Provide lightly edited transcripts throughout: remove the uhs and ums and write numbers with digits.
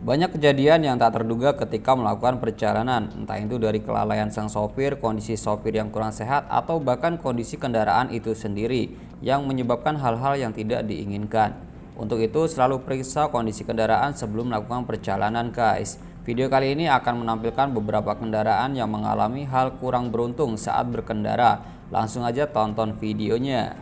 Banyak kejadian yang tak terduga ketika melakukan perjalanan, entah itu dari kelalaian sang sopir, kondisi sopir yang kurang sehat, atau bahkan kondisi kendaraan itu sendiri yang menyebabkan hal-hal yang tidak diinginkan. Untuk itu, selalu periksa kondisi kendaraan sebelum melakukan perjalanan, guys. Video kali ini akan menampilkan beberapa kendaraan yang mengalami hal kurang beruntung saat berkendara. Langsung aja tonton videonya.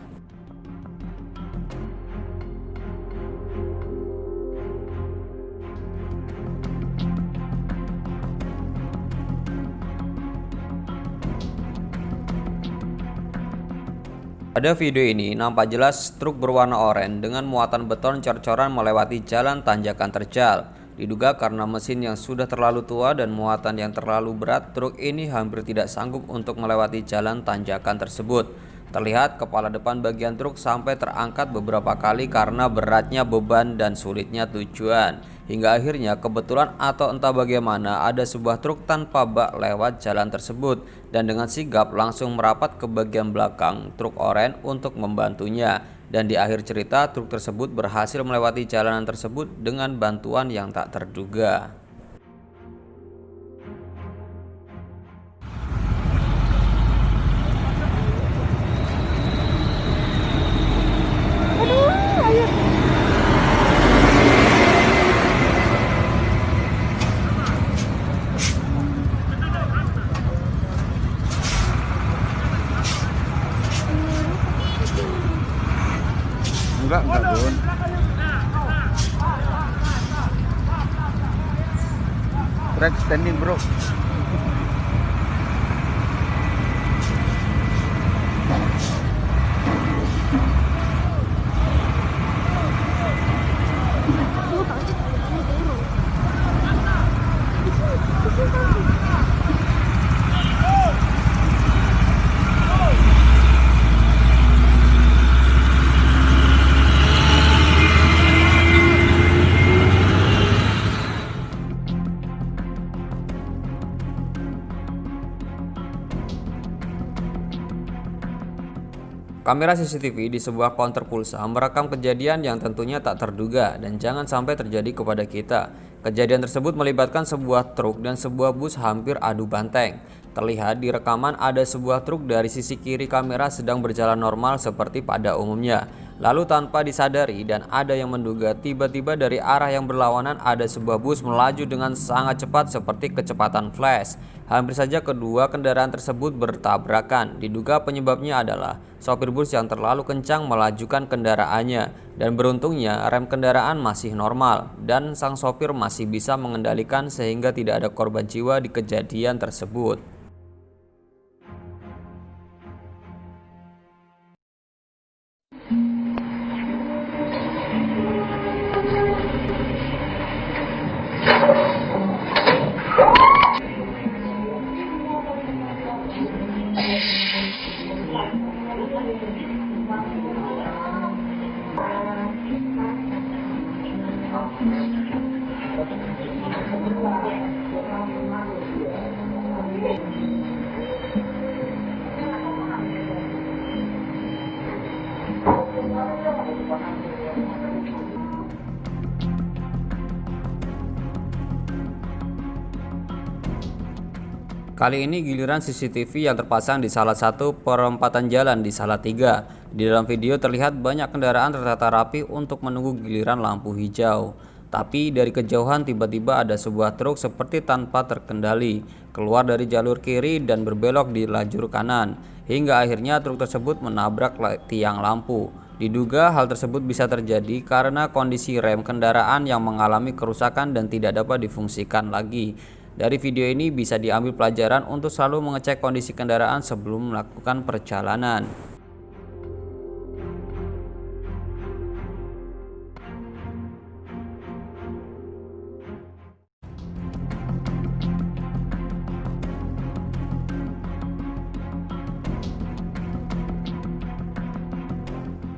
Pada video ini nampak jelas truk berwarna oranye dengan muatan beton cor-coran melewati jalan tanjakan terjal. Diduga karena mesin yang sudah terlalu tua dan muatan yang terlalu berat, truk ini hampir tidak sanggup untuk melewati jalan tanjakan tersebut. Terlihat kepala depan bagian truk sampai terangkat beberapa kali karena beratnya beban dan sulitnya tujuan. Hingga akhirnya kebetulan atau entah bagaimana ada sebuah truk tanpa bak lewat jalan tersebut dan dengan sigap langsung merapat ke bagian belakang truk oranye untuk membantunya. Dan di akhir cerita truk tersebut berhasil melewati jalanan tersebut dengan bantuan yang tak terduga. Enggak Bun. Track standing bro. Kamera CCTV di sebuah counter pulsa merekam kejadian yang tentunya tak terduga dan jangan sampai terjadi kepada kita. Kejadian tersebut melibatkan sebuah truk dan sebuah bus hampir adu banteng. Terlihat di rekaman ada sebuah truk dari sisi kiri kamera sedang berjalan normal seperti pada umumnya. Lalu tanpa disadari dan ada yang menduga tiba-tiba dari arah yang berlawanan ada sebuah bus melaju dengan sangat cepat seperti kecepatan flash. Hampir saja kedua kendaraan tersebut bertabrakan. Diduga penyebabnya adalah sopir bus yang terlalu kencang melajukan kendaraannya. Dan beruntungnya rem kendaraan masih normal dan sang sopir masih bisa mengendalikan sehingga tidak ada korban jiwa di kejadian tersebut. Kali ini giliran CCTV yang terpasang di salah satu perempatan jalan di Salatiga. Di dalam video terlihat banyak kendaraan tertata rapi untuk menunggu giliran lampu hijau. Tapi dari kejauhan tiba-tiba ada sebuah truk seperti tanpa terkendali keluar dari jalur kiri dan berbelok di lajur kanan. Hingga akhirnya truk tersebut menabrak tiang lampu. Diduga hal tersebut bisa terjadi karena kondisi rem kendaraan yang mengalami kerusakan dan tidak dapat difungsikan lagi. Dari video ini bisa diambil pelajaran untuk selalu mengecek kondisi kendaraan sebelum melakukan perjalanan.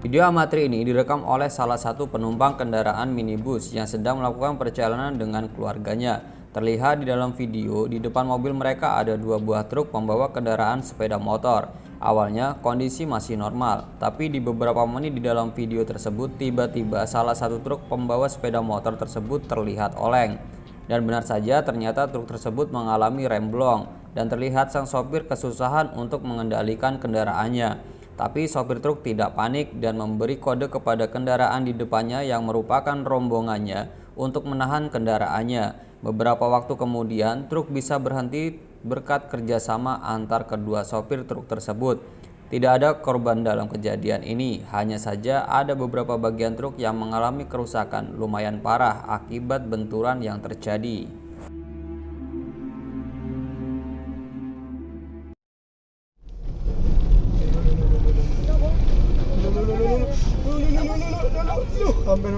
Video amatir ini direkam oleh salah satu penumpang kendaraan minibus yang sedang melakukan perjalanan dengan keluarganya. Terlihat di dalam video, di depan mobil mereka ada dua buah truk membawa kendaraan sepeda motor. Awalnya kondisi masih normal, tapi di beberapa menit di dalam video tersebut tiba-tiba salah satu truk pembawa sepeda motor tersebut terlihat oleng. Dan benar saja ternyata truk tersebut mengalami remblong dan terlihat sang sopir kesusahan untuk mengendalikan kendaraannya. Tapi sopir truk tidak panik dan memberi kode kepada kendaraan di depannya yang merupakan rombongannya untuk menahan kendaraannya. Beberapa waktu kemudian truk bisa berhenti berkat kerjasama antar kedua sopir truk tersebut. Tidak ada korban dalam kejadian ini, hanya saja ada beberapa bagian truk yang mengalami kerusakan lumayan parah akibat benturan yang terjadi.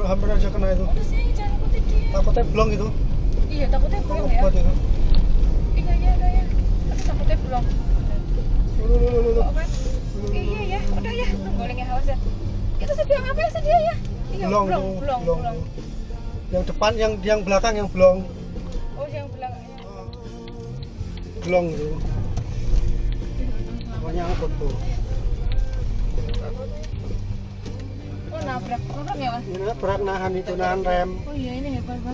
Hampir aja kena itu. Udah sih, jangan ikutin dia. Takutnya blong itu. Iya, takutnya belum ya. Kuat itu. Iya, udah ya. Tapi takutnya belum. Lu. Kan? Iya ya, udah ya. Goleng ya haus ya. Itu sedang apa ya sedia ya? Iya, Blong. belum. Yang depan, yang belakang yang blong. Oh, yang belakangnya. Blong itu. Pokoknya angkut tuh. Oh, nabrak ya, Mas? Ini berat nahan itu, nahan rem. Oh iya, ini hebat banget.